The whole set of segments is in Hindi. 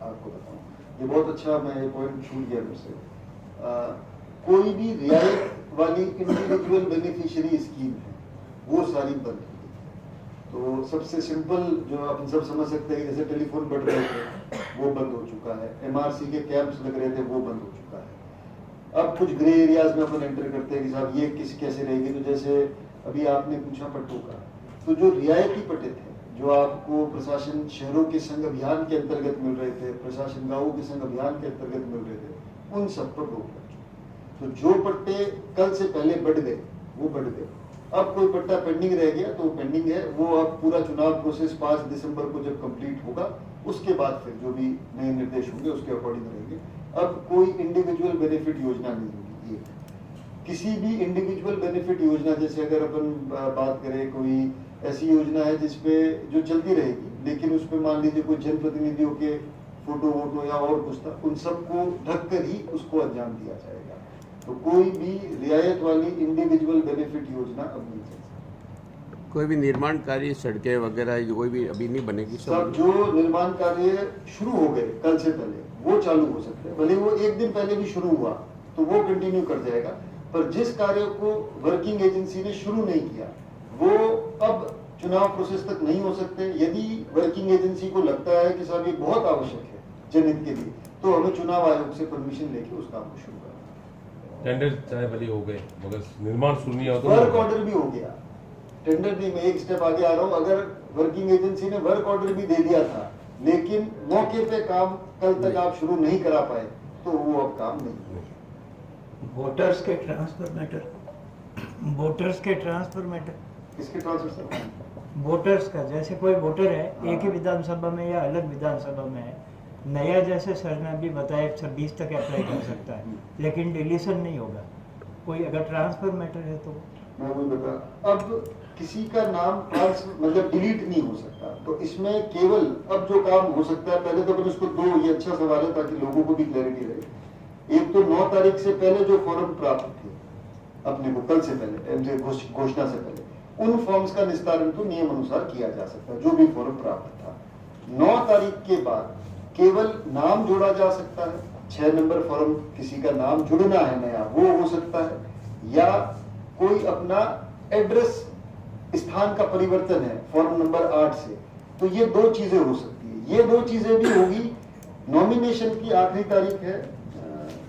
आपको बताऊं, ये बहुत अच्छा, मैं ये पॉइंट छूट गया मुझसे। कोई भी रियायत वाली इंडिविजुअल बेनिफिशियरी स्कीम है वो सारी बंद हो गई। तो सबसे सिंपल जो अपन सब समझ सकते हैं, जैसे टेलीफोन बढ़ रहे थे वो बंद हो चुका है, MRC के कैंप्स लग रहे थे वो बंद हो चुका है। अब कुछ ग्रे एरियाज में अपन एंटर करते हैं कि साहब ये कैसे रहेगी। तो जैसे अभी आपने पूछा पट्टों का, तो जो रियायती पट्टे थे जो आपको प्रशासन शहरों के संघ अभियान के अंतर्गत मिल रहे थे, प्रशासन गांवों के संघ अभियान के अंतर्गत मिल रहे थे, उन सब पर रोक लग चुकी। तो जो पट्टे कल से पहले बढ़ गए वो बढ़ गए। अब कोई पट्टा पेंडिंग रह गया तो पेंडिंग है, वो अब पूरा चुनाव प्रोसेस 5 दिसंबर को जब कंप्लीट होगा उसके बाद फिर जो भी नए निर्देश होंगे उसके अकॉर्डिंग रहेंगे। अब कोई इंडिविजुअल बेनिफिट योजना नहीं होगी। ये किसी भी इंडिविजुअल बेनिफिट योजना, जैसे अगर अपन बात करें कोई ऐसी योजना है जिसपे जो चलती रहेगी, लेकिन उसमें मान लीजिए कोई जनप्रतिनिधियों के फोटो वोटो या और कुछ था, उन सबको ढककर ही उसको अंजाम दिया जाएगा। तो कोई भी रियायत वाली इंडिविजुअल बेनिफिट योजना अब नहीं चल सकती। कोई भी निर्माण कार्य, सड़कें वगैरह कोई भी अभी नहीं बनेगी। सब जो निर्माण कार्य शुरू हो गए कल से पहले वो चालू हो सकते हैं, भले वो एक दिन पहले भी शुरू हुआ तो वो कंटिन्यू कर जाएगा। पर जिस कार्य को वर्किंग एजेंसी ने शुरू नहीं किया वो अब चुनाव प्रोसेस तक नहीं हो सकते। यदि वर्किंग एजेंसी को लगता है कि साहब ये बहुत आवश्यक है जनहित के लिए, तो हमें चुनाव आयोग से परमिशन लेके उस काम को शुरू करना। टेंडर चाहे भले हो गए मगर निर्माण शुरू नहीं होता, वर्क ऑर्डर भी हो गया। टेंडर नहीं, मैं एक स्टेप आगे आ रहा हूँ। अगर वर्किंग एजेंसी ने वर्क ऑर्डर भी दे दिया था लेकिन मौके पे काम कल तक आप शुरू नहीं करा पाए तो वो अब काम नहीं। वोटर्स के ट्रांसफर मैटर, वोटर्स के ट्रांसफर मैटर, किसके ट्रांसफर सर? वोटर्स का, जैसे कोई वोटर है एक ही विधानसभा में या अलग विधानसभा में है, नया, जैसे सर ने अभी बताया 26 तक अप्लाई कर सकता है, लेकिन डिलीशन नहीं होगा। कोई अगर ट्रांसफर मैटर है तो मैं वही बता, अब किसी का नाम ट्रांसफर मतलब डिलीट नहीं हो सकता। तो इसमें केवल अब जो काम हो सकता है, पहले तो अपन उसको दो, ये अच्छा सवाल है ताकि लोगों को भी क्लैरिटी रहे। एक तो 9 तारीख से पहले जो फॉर्म प्राप्त थे अपने को, कल से पहले घोषणा से पहले, उन फॉर्म्स का निस्तारण तो नियम अनुसार किया जा सकता है जो भी फॉर्म प्राप्त था। 9 तारीख के बाद केवल नाम जोड़ा जा सकता है। 6 नंबर फॉर्म किसी का नाम जुड़ना है नया, वो हो सकता है, या कोई अपना एड्रेस स्थान का परिवर्तन है फॉर्म नंबर 8 से, तो ये 2 चीजें हो सकती है। ये 2 चीजें भी होगी। नॉमिनेशन की आखिरी तारीख है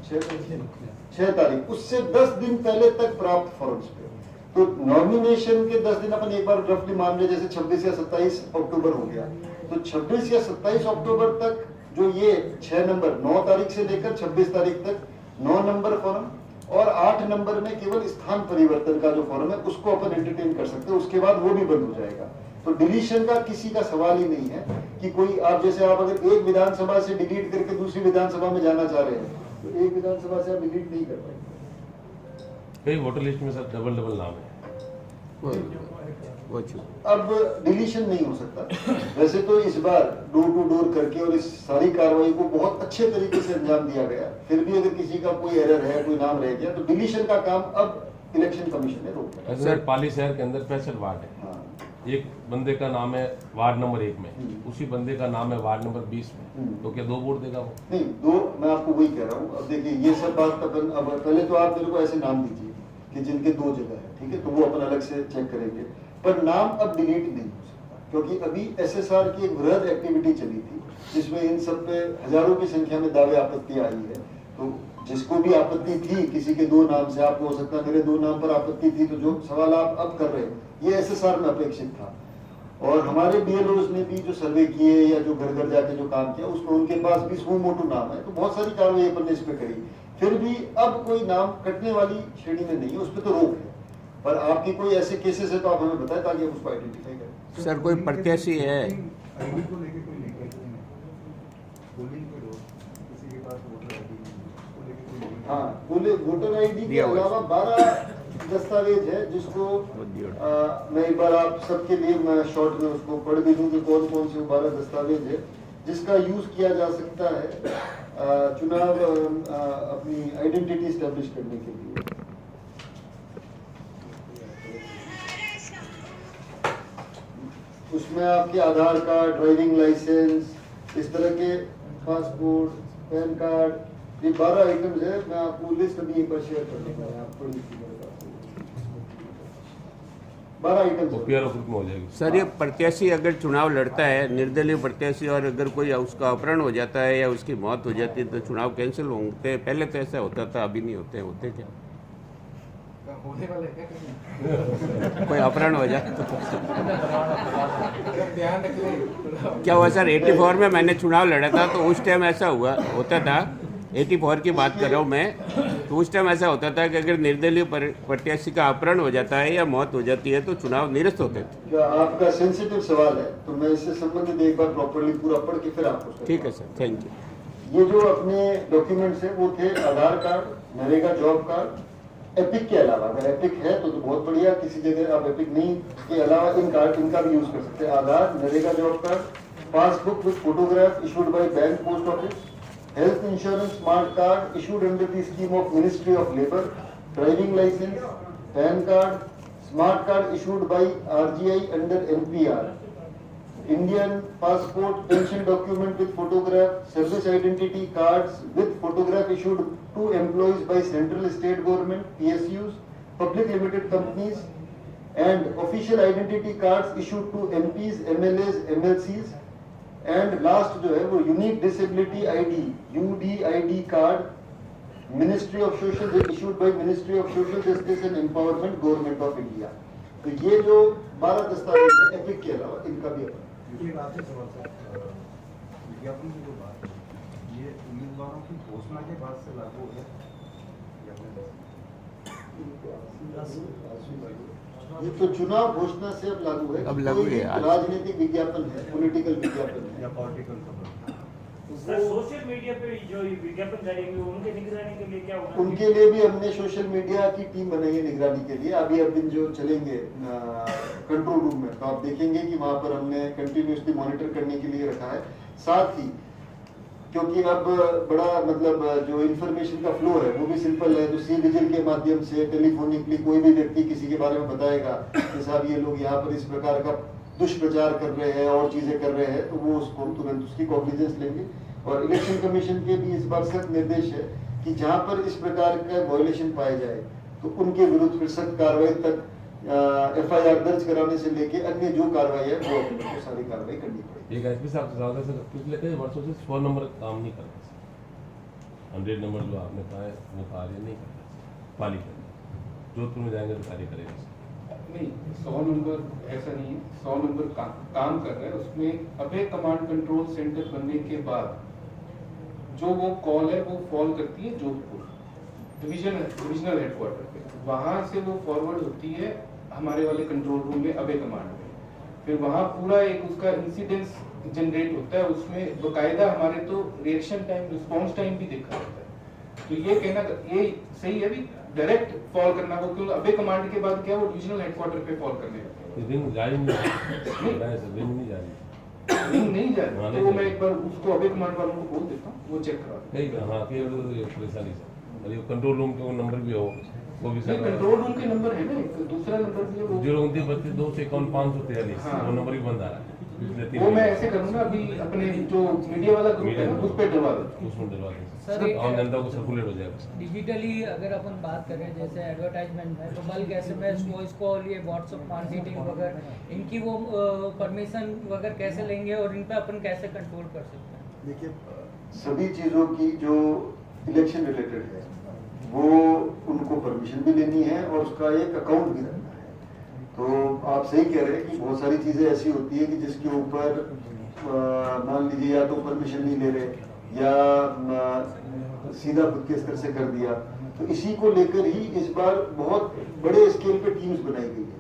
6 तारीख, उससे 10 दिन पहले तक प्राप्त फॉर्म्स पे। तो नॉमिनेशन के 10 दिन अपन एक बार रफली मान ले, जैसे 26 या 27 अक्टूबर हो गया, तो 26 या 27 अक्टूबर तक जो ये 6 नंबर 9 तारीख से लेकर 26 तारीख तक 9 नंबर फॉर्म और 8 नंबर में केवल स्थान परिवर्तन का जो फॉर्म है उसको अपन एंटरटेन कर सकते हैं। उसके बाद वो भी बंद हो जाएगा। तो डिलीशन का किसी का सवाल ही नहीं है कि कोई आप जैसे आप अगर एक विधानसभा से डिलीट करके दूसरी विधानसभा में जाना चाह रहे हैं तो एक विधानसभा से आप डिलीट नहीं कर पाएंगे। कई वोटर लिस्ट में सर डबल नाम है, अब डिलीशन नहीं हो सकता। वैसे तो इस बार डोर टू डोर करके और इस सारी कार्रवाई को बहुत अच्छे तरीके से अंजाम दिया गया, फिर भी अगर किसी का कोई एरर है, कोई नाम रह गया, तो डिलीशन का काम अब इलेक्शन कमीशन ने रोक दिया। सर पाली शहर के अंदर 65 वार्ड है। हाँ। एक बंदे का नाम है वार्ड नंबर 1 में, उसी बंदे का नाम है वार्ड नंबर 20 में, तो क्या 2 वोट देगा वो? नहीं, 2, मैं आपको वही कह रहा हूँ। अब देखिए ये सब बात अपन, अब पहले तो आप मेरे को ऐसे नाम दीजिए कि जिनके 2 जगह है, ठीक है, तो वो अपन अलग से चेक करेंगे। पर नाम अब डिलीट नहीं हो सकता, क्योंकि अभी SSR की एक वृहद एक्टिविटी चली थी जिसमें इन सब पे हजारों की संख्या में दावे आपत्ति आई है। तो जिसको भी आपत्ति थी किसी के 2 नाम से, आपको हो सकता है मेरे 2 नाम पर आपत्ति थी, तो जो सवाल आप अब कर रहे हैं ये SSR में अपेक्षित था। और हमारे BLOs ने भी जो सर्वे किए या जो घर घर जाके जो काम किया उसमें उनके पास भी सू मोटू नाम है, तो बहुत सारी कार्रवाई अपन ने इस पे करी। फिर भी अब कोई नाम कटने वाली श्रेणी में नहीं है, उस पर तो रोक है। पर आपकी कोई ऐसे केसेस है तो आप हमें बताएं ताकि हम उसको आइडेंटिफाई करें। सर कोई प्रत्याशी है हाँ, बोले वोटर ID के अलावा 12 दस्तावेज है जिसको मैं एक बार आप सबके लिए मैं शॉर्ट में उसको पढ़ भी दूं कि कौन कौन से 12 दस्तावेज है जिसका यूज किया जा सकता है चुनाव अपनी आइडेंटिटी स्टैब्लिश करने के लिए। उसमें आपके आधार कार्ड, ड्राइविंग लाइसेंस, इस तरह के पासपोर्ट, पैन कार्ड, ये 12 आइटम्स है। मैं आपको लिस्ट अभी एक बार शेयर कर दूंगा, आप थोड़ी सी मेरे पास 12 आइटम्स वो पीआर ग्रुप में हो जाएगी। सर ये प्रत्याशी अगर चुनाव लड़ता है, निर्दलीय प्रत्याशी, और अगर कोई उसका अपहरण हो जाता है या उसकी मौत हो जाती है तो चुनाव कैंसिल होते हैं? पहले तो ऐसा होता था, अभी नहीं होते। होते क्या होने वाला है क्या? कोई अपहरण हो जाए तो ध्यान रखिए। क्या हुआ सर? 84 में मैंने चुनाव लड़ा था तो उस टाइम ऐसा हुआ होता था, 84 की बात कर रहा हूँ मैं, तो उस टाइम ऐसा होता था कि अगर निर्दलीय प्रत्याशी का अपहरण हो जाता है या मौत हो जाती है तो चुनाव निरस्त होते थे। क्या आपका सेंसिटिव सवाल है तो मैं इससे संबंधित एक बार प्रॉपर्ली पूरा पढ़ के फिर आपको। ठीक है सर, थैंक यू। ये जो अपने डॉक्यूमेंट्स है वो थे Aadhaar card, NREGA job card, EPIC के अलावा, अगर एपिक है तो बहुत बढ़िया, किसी जगह आप एपिक नहीं के अलावा इन कार्ड इनका भी यूज कर सकते हैं। Aadhaar, NREGA job card, passbook with photograph issued by bank post office, health insurance smart card issued under the scheme of ministry of labour, driving licence, PAN card, smart card issued by RGI under NPR, Indian passport, pension document with photograph, service identity cards with photograph issued to employees by central state government, PSUs, public limited companies, and official identity cards issued to MPs, MLAs, MLCs, and last जो है वो unique disability ID, UDID card, Ministry of Social, issued by Ministry of Social Justice and Empowerment, Government of India। तो ये जो 12 दस्तावेज है एपिक के अलावा इनका भी है। ये बात है सवाल सर, विज्ञापन की जो बात है ये उम्मीदवारों की घोषणा के बाद से लागू है या ये तो चुनाव घोषणा से अब लागू है। अब लागू कोई भी है आज। राजनीतिक विज्ञापन है, पॉलिटिकल विज्ञापन है, या पॉलिटिकल खबर? सर सोशल मीडिया पे जो ये विज्ञापन जारी होंगे उनके निगरानी के लिए क्या होगा? उनके लिए भी हमने सोशल मीडिया की टीम बनाई है निगरानी के लिए। अभी अब दिन जो चलेंगे कंट्रोल रूम में तो आप देखेंगे कि वहां पर हमने कंटिन्यूसली मॉनिटर करने के लिए रखा है। साथ ही क्योंकि अब बड़ा मतलब जो इन्फॉर्मेशन का फ्लो है वो भी सिंपल है, तो सी विजिल के माध्यम से टेलीफोनिकली कोई भी व्यक्ति किसी के बारे में बताएगा कि साहब ये लोग यहाँ पर इस प्रकार का दुष्प्रचार कर रहे हैं और चीजें कर रहे हैं, तो वो उसको तुरंत उसकी कॉग्निजेंस लेंगे। और इलेक्शन कमीशन के भी इस बार सख्त निर्देश है कि जहां पर इस प्रकार का वायलेशन पाया जाए तो उनके विरुद्ध फिर सख्त कार्रवाई तक FIR दर्ज कराने से लेके अन्य जो कार्रवाई है वो सारी कार्रवाई करनी पड़ेगी। एक एसपी साहब से सवाल है सर, पिछले कई वर्षों से 100 नंबर काम नहीं कर रहा सर। 100 नंबर जो आपने कहा है वो कार्य नहीं कर रहा पालिका। जोधपुर में जाएंगे तो कार्य करेगा सर? नहीं, 100 नंबर ऐसा नहीं है। 100 नंबर काम कर रहा है। उसमें अभय कमांड कंट्रोल सेंटर बनने के बाद जो वो कॉल है वो फॉल करती है जोधपुर डिविजनल हेडक्वार्टर पे, वहां से वो फॉरवर्ड होती है हमारे वाले कंट्रोल रूम में अभय कमांड में। फिर वहां पूरा एक उसका इंसिडेंस जनरेट होता है, उसमें बकायदा हमारे तो रिएक्शन टाइम, रिस्पॉन्स टाइम भी देखा जाता है। तो ये कहना ये सही है भी डायरेक्ट फॉल करना वो, क्योंकि अभय कमांड के बाद क्या वो डिविजनल हेडक्वार्टर पे फॉल करने लगते हैं। रिंग जारी रिंग नहीं जारी रिंग नहीं जा रही तो वो मैं एक बार उसको अभय कमांड वालों को बोल देता हूँ, वो चेक करा नहीं। हाँ परेशानी सर, और ये कंट्रोल रूम के वो नंबर भी हो वो भी सर। कंट्रोल रूम के नंबर है ना, एक दूसरा नंबर भी है वो 029 32 51 543 हाँ। वो नंबर भी बंद आ रहा है पिछले 3 वो मैं ऐसे करूंगा अभी अपने जो मीडिया वाला ग्रुप है ना उस पे डलवा दूँ। उसमें डलवा दें सर, सर, और जनता को सर्कुलेट हो जाएगा। डिजिटली अगर अपन बात करें जैसे एडवर्टाइजमेंट है तो बल्क SMS, वॉइस कॉल, ये व्हाट्सएप मार्केटिंग वगैरह, इनकी वो परमिशन वगैरह कैसे लेंगे और इन पे अपन कैसे कंट्रोल कर सकते हैं? देखिए सभी चीजों की जो इलेक्शन रिलेटेड है वो उनको परमिशन भी लेनी है और उसका एक अकाउंट भी रखना है। तो आप सही कह रहे हैं कि बहुत सारी चीजें ऐसी होती है कि जिसके ऊपर मान लीजिए या तो परमिशन नहीं ले रहे या सीधा खुद के स्तर से कर दिया, तो इसी को लेकर ही इस बार बहुत बड़े स्केल पे टीम्स बनाई गई है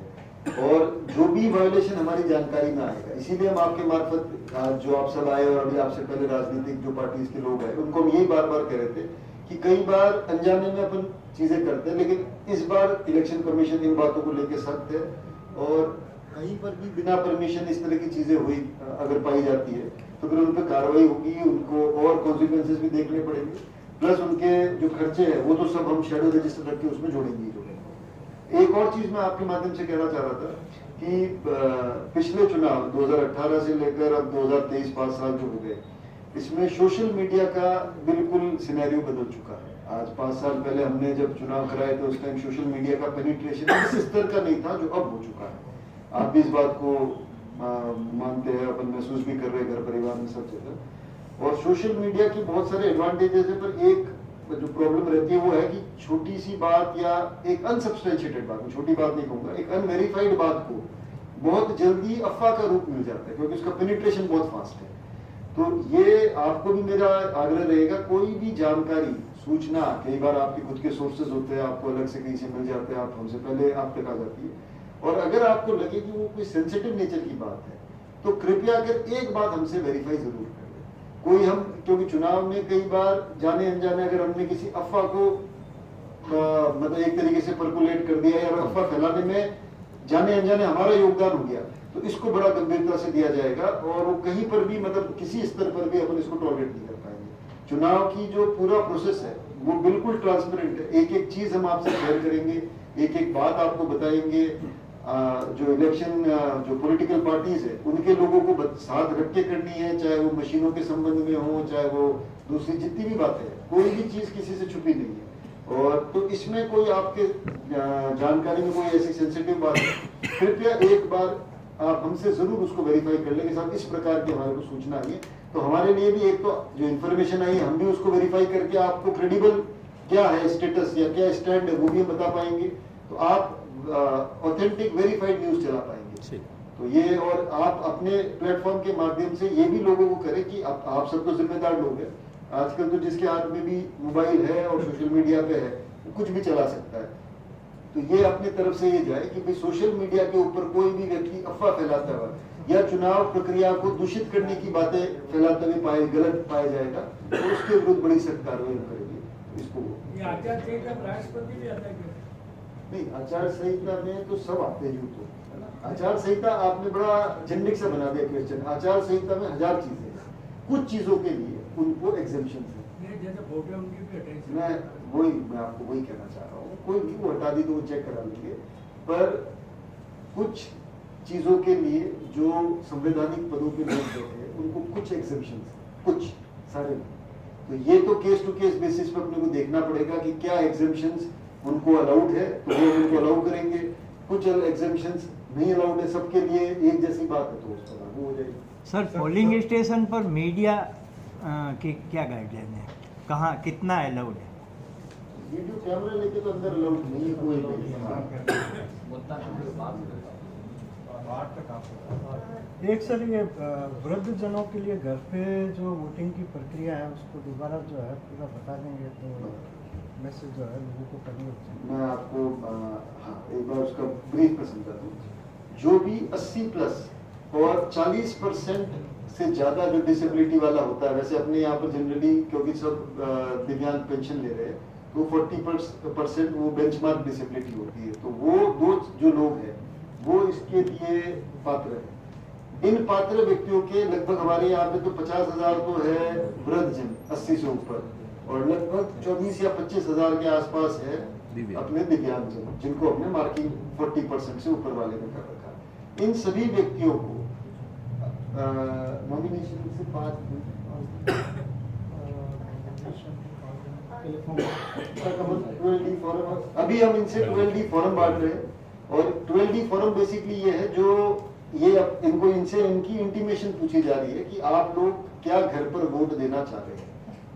और जो भी वायलेशन हमारी जानकारी में आएगा, इसीलिए हम आपके मार्फत आज जो आप सब आए और अभी आपसे पहले राजनीतिक जो पार्टीज के लोग हैं उनको हम यही बार बार कह रहे थे कि कई बार अनजाने में अपन चीजें करते हैं, लेकिन इस बार इलेक्शन कमीशन इन बातों को लेकर सख्त है और कहीं पर भी बिना परमिशन इस तरह की चीजें हुई अगर पाई जाती है तो फिर उन पर कार्रवाई होगी, उनको और कॉन्सिक्वेंसेस भी देखने पड़ेंगे, प्लस उनके जो खर्चे हैं वो तो सब हम शेडो रजिस्टर रख के उसमें जोड़ेंगे। एक और चीज मैं आपके माध्यम से कहना चाह रहा था कि पिछले चुनाव 2018 से लेकर अब 2023 5 साल जो हो गए, इसमें सोशल मीडिया का बिल्कुल सिनेरियो बदल चुका है। आज 5 साल पहले हमने जब चुनाव कराए तो उस टाइम सोशल मीडिया का पेनिट्रेशन इस स्तर का नहीं था जो अब हो चुका है। आप भी इस बात को मानते हैं, अपन महसूस भी कर रहे हैं घर परिवार में सब जगह। और सोशल मीडिया की बहुत सारे एडवांटेजेस है, पर एक जो प्रॉब्लम रहती है वो है कि छोटी सी बात या एक अनसब्सटेंशिएटेड बात, छोटी बात नहीं कहूँगा, एक अनवेरीफाइड बात को बहुत जल्दी अफवाह का रूप मिल जाता है क्योंकि उसका पेनिट्रेशन बहुत फास्ट है। तो ये आपको भी मेरा आग्रह रहेगा, कोई भी जानकारी सूचना, कई बार आपके खुद के सोर्सेज होते हैं, आपको अलग से कहीं से मिल जाते हैं, आप हमसे पहले आप तक आ जाती है। और अगर आपको लगे कि वो कोई सेंसिटिव नेचर की बात है तो कृपया कर एक बात हमसे वेरीफाई जरूर कर लें। कोई हम, क्योंकि चुनाव में कई बार जाने अनजाने अगर हमने किसी अफवाह को मतलब एक तरीके से परकुलेट कर दिया या अफवाह फैलाने में जाने अनजाने हमारा योगदान हो गया तो इसको बड़ा गंभीरता से दिया जाएगा और वो कहीं पर भी मतलब किसी स्तर पर भी अपन इसको टॉलरेट नहीं कर पाएंगे। चुनाव की जो पूरा प्रोसेस है वो बिल्कुल ट्रांसपेरेंट है, एक एक चीज हम आपसे शेयर करेंगे, एक एक बात आपको बताएंगे। जो इलेक्शन जो पॉलिटिकल पार्टीज है उनके लोगों को साथ रख के करनी है, चाहे वो मशीनों के संबंध में हो, चाहे वो दूसरी जितनी भी बातें हैं, कोई भी चीज किसी से छुपी नहीं है। और तो इसमें कोई आपके जानकारी में कोई ऐसी सेंसिटिव बात है, कृपया एक बार आप हमसे जरूर उसको वेरीफाई कर लेंगे। साहब इस प्रकार की हमारे को सूचना आई है तो हमारे लिए भी एक तो जो इन्फॉर्मेशन आई है हम भी उसको वेरीफाई करके आपको क्रेडिबल क्या है स्टेटस या क्या स्टैंड है वो भी बता पाएंगे, तो आप ऑथेंटिक वेरीफाइड न्यूज चला पाएंगे। तो ये और आप अपने प्लेटफॉर्म के माध्यम से ये भी लोगों को करें कि आप सब तो जिम्मेदार लोग हैं, आजकल तो जिसके हाथ में भी मोबाइल है और सोशल मीडिया पे है वो कुछ भी चला सकता है। तो ये अपनी तरफ से ये जाए कि भाई सोशल मीडिया के ऊपर कोई भी व्यक्ति अफवाह फैलाता हुआ या चुनाव प्रक्रिया को दूषित करने की बातें फैलाते हुए गलत पाया जाएगा तो उसके विरुद्ध बड़ी सख्त कार्रवाई करेंगे। इसको आचार संहिता राष्ट्रपति भी आता है नहीं, आचार संहिता में तो सब आते हैं, तो है ना। आचार संहिता आपने बड़ा जेनेरिक सा बना दिया क्वेश्चन। आचार संहिता में 1000 चीजें हैं, कुछ चीजों के लिए उनको एग्जेम्पशन है। मैं आपको वही कहना चाह रहा हूँ, कोई भी वो हटा दी तो वो चेक करा लेंगे, पर कुछ चीजों के लिए जो संवैधानिक पदों पे लोग बैठे हैं उनको कुछ एग्जेम्पशन, कुछ सारे। तो ये तो केस टू केस बेसिस पे अपने को देखना पड़ेगा कि क्या एग्जेम्पशंस उनको अलाउड है तो वो उनको अलाउ करेंगे, कुछ एग्जेम्पशंस नहीं अलाउड है, सबके लिए एक जैसी बात है तो उस पर लागू हो जाएगी। सर पोलिंग स्टेशन पर मीडिया की क्या गाइडलाइन है, कहाँ कितना अलाउड है? वीडियो कैमरा लेके तो अंदर अलाउड नहीं है कोई भी। एक सर ये वृद्ध जनों के लिए घर पे जो वोटिंग की प्रक्रिया है उसको दोबारा जो है पूरा बता देंगे तो मैसेज जो है लोगों को करनी चाहिए। मैं आपको हाँ एक बार उसका ब्रीफ में समझा दूँ। जो भी 80+ और 40% से ज्यादा जो डिसेबिलिटी वाला होता है, वैसे अपने यहाँ पर जनरली क्योंकि सब दिव्यांग पेंशन ले रहे हैं तो 40% वो बेंचमार्क डिसेबिलिटी होती है, तो वो दो जो लोग हैं वो इसके लिए पात्र है। इन पात्र व्यक्तियों के लगभग हमारे यहाँ पे तो 50,000 तो है वृद्ध जन 80 से ऊपर, और लगभग 24 या 25,000 के आसपास है अपने दिव्यांग जन, जिनको अपने मार्किंग 40% से ऊपर वाले में कर रखा है। इन सभी व्यक्तियों को नॉमिनेशन से 5 अभी हम इनसे 12D फॉर्म बांट रहे हैं, और 12D फॉर्म बेसिकली ये है जो ये इनको इनसे इनकी इंटीमेशन पूछी जा रही है कि आप लोग क्या घर पर वोट देना चाह रहे हैं,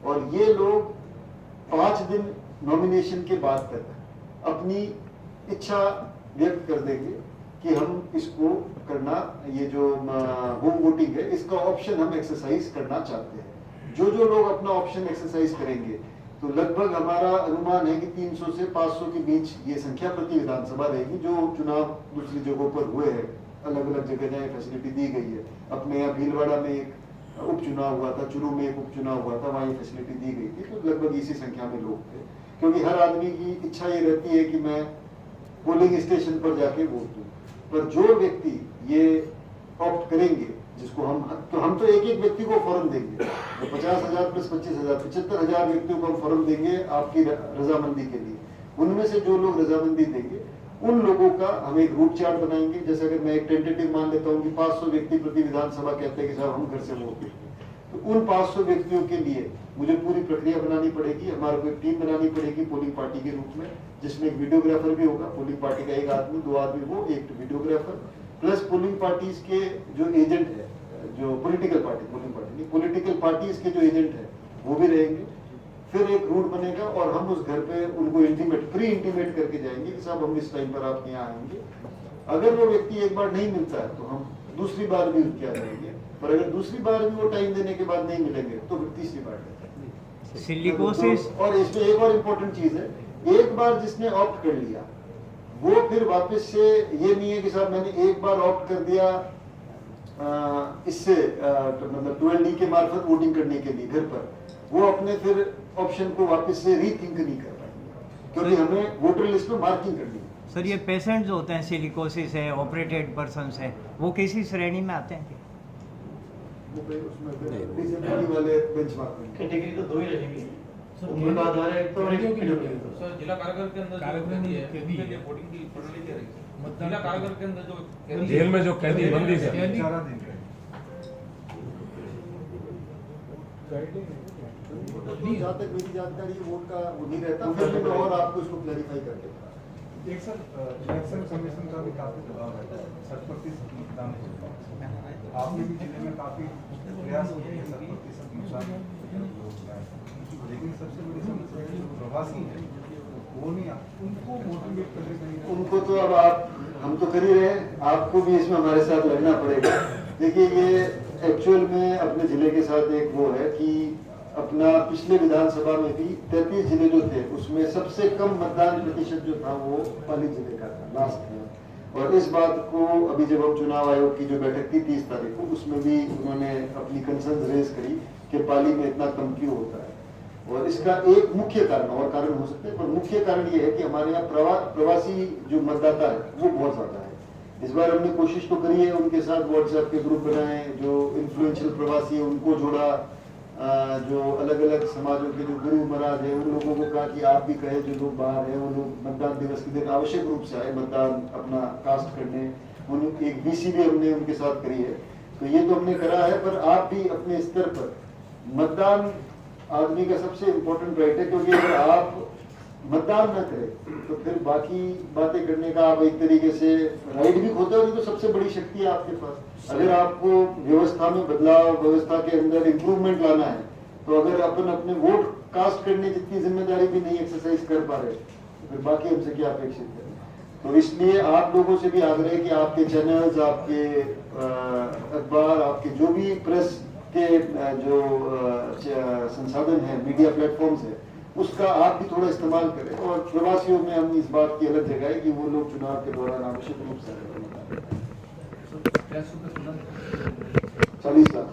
और ये लोग 5 दिन नॉमिनेशन के बाद तक अपनी इच्छा व्यक्त कर देंगे कि हम इसको करना, ये जो होम वोटिंग है इसका ऑप्शन हम एक्सरसाइज करना चाहते हैं। जो जो लोग अपना ऑप्शन एक्सरसाइज करेंगे तो लगभग हमारा अनुमान है कि 300 से 500 के बीच ये संख्या प्रति विधानसभा रहेगी। जो चुनाव दूसरी जगहों पर हुए हैं, अलग अलग जगह जहाँ फैसिलिटी दी गई है, अपने यहाँ भीलवाड़ा में एक उपचुनाव हुआ था, चुरू में एक उपचुनाव हुआ था, वहाँ ये फैसिलिटी दी गई थी, तो लगभग इसी संख्या में लोग थे। क्योंकि हर आदमी की इच्छा ये रहती है कि मैं पोलिंग स्टेशन पर जाके वोट दूं, पर जो व्यक्ति ये ऑप्ट करेंगे, जिसको हम तो एक एक व्यक्ति को फॉर्म देंगे, तो 50,000 प्लस 25,000 75,000 व्यक्तियों को हम फॉर्म देंगे आपकी रजामंदी के लिए। उनमें से जो लोग रजामंदी देंगे उन लोगों का हम एक रूट चार्ट बनाएंगे। जैसे अगर मैं एक टेंटेटिव मान लेता हूँ कि 500 व्यक्ति प्रति विधानसभा कहते हैं कि साहब हम घर से वोट देंगे, तो उन 500 व्यक्तियों के लिए मुझे पूरी प्रक्रिया बनानी पड़ेगी, हमारे को एक टीम बनानी पड़ेगी पोलिंग पार्टी के रूप में, जिसमें एक वीडियोग्राफर भी होगा, पोलिंग पार्टी का एक आदमी, 2 आदमी वो, एक वीडियोग्राफर, प्लस पोलिंग पार्टीज के जो एजेंट है, जो पॉलिटिकल पार्टी, पोलिंग पार्टी नहीं, पॉलिटिकल पार्टीज के जो एजेंट है वो भी रहेंगे। फिर एक रूट बनेगा और हम उस घर पे उनको प्री इंटीमेट करके जाएंगे कि साहब हम इस टाइम पर आपके यहाँ आएंगे। अगर वो व्यक्ति एक बार नहीं मिलता है तो हम दूसरी बार भी उसके यहाँ जाएंगे, पर अगर दूसरी बार भी वो टाइम देने के बाद नहीं मिलेंगे तो फिर तीसरी बार जाएंगे। सिलिकोसिस और इसमें एक और इम्पोर्टेंट चीज है, एक बार जिसने ऑप्ट कर लिया वो फिर वापस से ये नहीं है कि साहब मैंने एक बार ऑप्ट कर दिया इससे मतलब 12D के मार्फत वोटिंग करने के लिए घर पर, वो अपने फिर ऑप्शन को वापस से रीथिंक नहीं कर पाएंगे, क्योंकि हमें वोटर लिस्ट में मार्किंग करनी है। सर ये पेशेंट जो होते हैं सिलिकोसिस है, ऑपरेटेड पर्सन्स है, वो किसी श्रेणी में आते हैं? वो फिर उसमें डिसेबिलिटी वाले बेंचमार्क में कैटेगरी तो 2 ही रहेंगी उम्र का आधार है तो सर जिला कारागार के अंदर जो कैदी है उनके लिए वोटिंग की प्रणाली क्या रहेगी? जिला कारागार के अंदर जो कैदी जेल में जो कैदी बंदी है, 4 दिन का जहाँ तक मेरी जानकारी है वोट का वो नहीं रहता, फिर मैं और आपको इसको क्लैरिफाई करके बता। एक सर इलेक्शन कमीशन का भी काफी दबाव रहता है, 60% मतदान होता है। आपने भी जिले में काफी प्रयास किए हैं 60% मतदान, लेकिन सबसे बड़ी समस्या है जो प्रवासी है वो नहीं, उनको मोटिवेट करने के लिए उनको तो अब आप हम तो कर ही रहे हैं, आपको भी इसमें हमारे साथ लगना पड़ेगा। देखिए ये एक्चुअल में अपने जिले के साथ एक वो है कि अपना पिछले विधानसभा में भी 33 जिले जो थे उसमें सबसे कम मतदान प्रतिशत जो था वो पाली जिले का था लास्ट में, और इस बात को अभी जब हम चुनाव आयोग की जो बैठक थी 30 तारीख को, उसमें भी उन्होंने अपनी कंसर्न रेज करी कि पाली में इतना कम क्यों होता है। और इसका एक मुख्य कारण, और कारण हो सकते हैं, पर मुख्य कारण ये है कि हमारे यहाँ प्रवासी जो मतदाता है वो बहुत ज्यादा है। इस बार हमने कोशिश तो करी है, उनके साथ व्हाट्सएप के ग्रुप बनाए, जो इन्फ्लुएंशियल प्रवासी है उनको जोड़ा, जो अलग अलग समाजों के जो गुरु महाराज है उन लोगों को कहा कि आप भी कहे जो लोग बाहर हैं वो लोग मतदान दिवस के दिन आवश्यक रूप से आए मतदान अपना कास्ट करने। एक बीसी भी हमने उनके साथ करी है, तो ये तो हमने करा है, पर आप भी अपने स्तर पर मतदान आदमी का सबसे इम्पोर्टेंट राइट है, क्योंकि अगर आप मतदान न करें तो फिर बाकी बातें करने का आप एक तरीके से राइट भी खोते हो, तो सबसे बड़ी शक्ति है आपके पास। अगर आपको व्यवस्था में बदलाव, व्यवस्था के अंदर इम्प्रूवमेंट लाना है, तो अगर अपन अपने वोट कास्ट करने जितनी जिम्मेदारी भी नहीं एक्सरसाइज कर पा रहे तो फिर बाकी हमसे क्या अपेक्षित है। तो इसलिए आप लोगों से भी आग्रह है कि आपके चैनल्स, आपके अखबार, आपके जो भी प्रेस के जो संसाधन है, मीडिया प्लेटफॉर्म्स है, उसका आप भी थोड़ा इस्तेमाल करें, और प्रवासियों में हम इस बात की अलग जगह है कि वो लोग चुनाव के दौरान आवश्यक रूप से 40 लाख